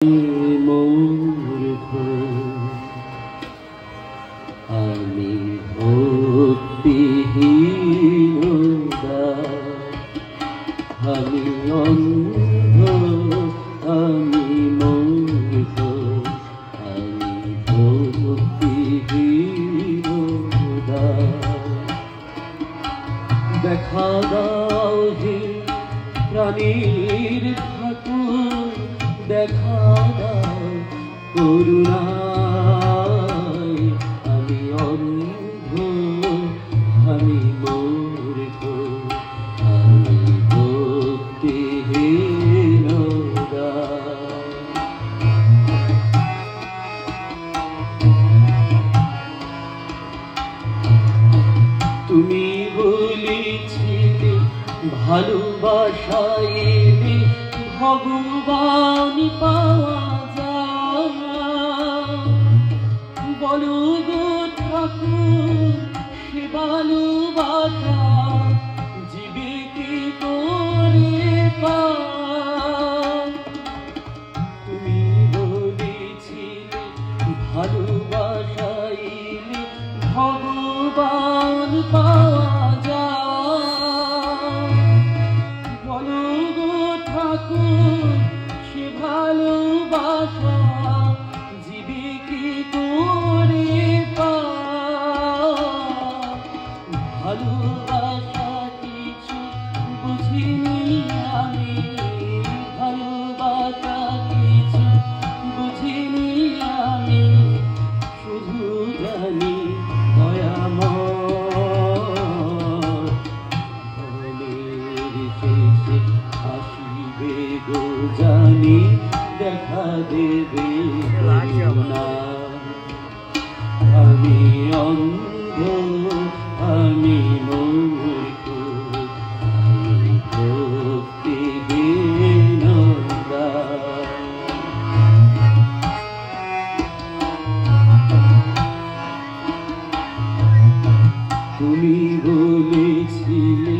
মূর্খ আমি ভক্তিহীনতা, আমি অন্ধ, আমি মূর্খ, আমি ভক্তিহীনতা। দেখা দাও হে প্রাণীর ঠাকুর, দেখা দাও করুণায়। আমি অন্ধ, আমি মূর্খ, আমি ভক্তিহীনতা। তুমি বলেছিলে ভালোবাসায় ভগবান পাওয়া যায়। বলো গো ঠাকুর, সে ভালোবাসা জীবে কি করে পায়? তুমি বলেছিলে ভালোবাসায় ভগবান পাওয়া যায়। বলো গো ঠাকুর, সে ভালোবাসা জীবে কি করে পায়? ভালোবাসা কিছু বুঝিনি আমি, ভালোবাসা কিছু বুঝিনি আমি, শুধু জানি দয়াময় শেষে আসিবে গো জানি, দেখা দেবে করুণা। আমি অন্ধ, আমি মূর্খ, আমি ভক্তিহীনতা। তুমি বলেছিলে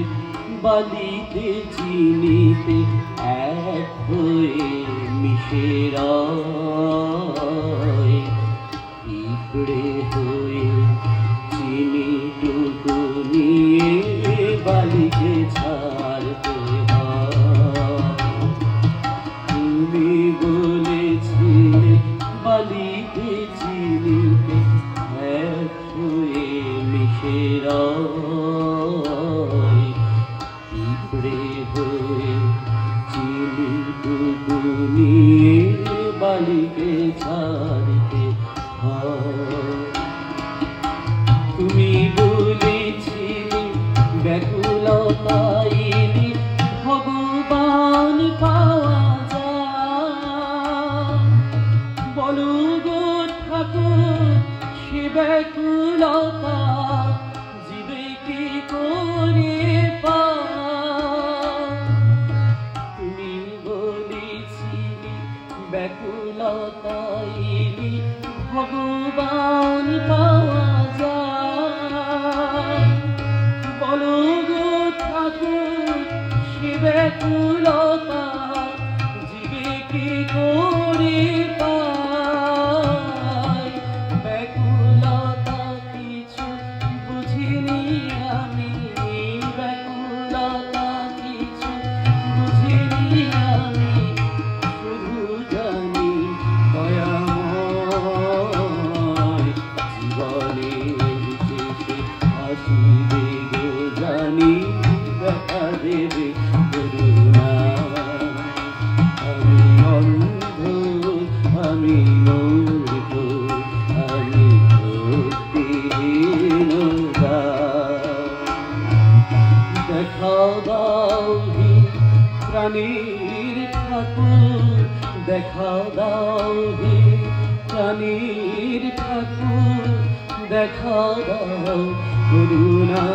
বালিতে চিনিতে এক হয়ে মিশে রয়, পিঁপড়ে হয়ে চিনিটুকু নিয়ে বালিকে ছাড়তে হয়। তুমি বলেছিলে বালিতে চিনিতে এক হয়ে মিশে রয়, পিঁপড়ে হয়ে চিনিটুকু নিয়ে বালিকে ছাড়তে হয়। তুমি বলেছিলে ব্যাকুলতায় ভগবান পাওয়া যায়। বলো গো ঠাকুর, সে ব্যাকুলতা জীবে কি করে পায়? তুমি বলেছিলে ব্যাকুলতায় ভগবান পাওয়া যায়। বলো গো ঠাকুর, সে ব্যাকুলতা জীবে কি করে পায়? ব্যাকুলতা কিছু বুঝিনি আমি, ব্যাকুলতা কিছু বুঝিনি আমি, শুধু জানি দয়াময় জীবনের শেষে আসিবে গো জানি, দেখা দেবে করুণা। আমি অন্ধ, আমি মূর্খ, আমি ভক্তিহীনতা। দেখা দাও হে প্রাণীর ঠাকুর, দেখা দাও হে প্রাণীর ঠাকুর, দেখা দাও করুণা।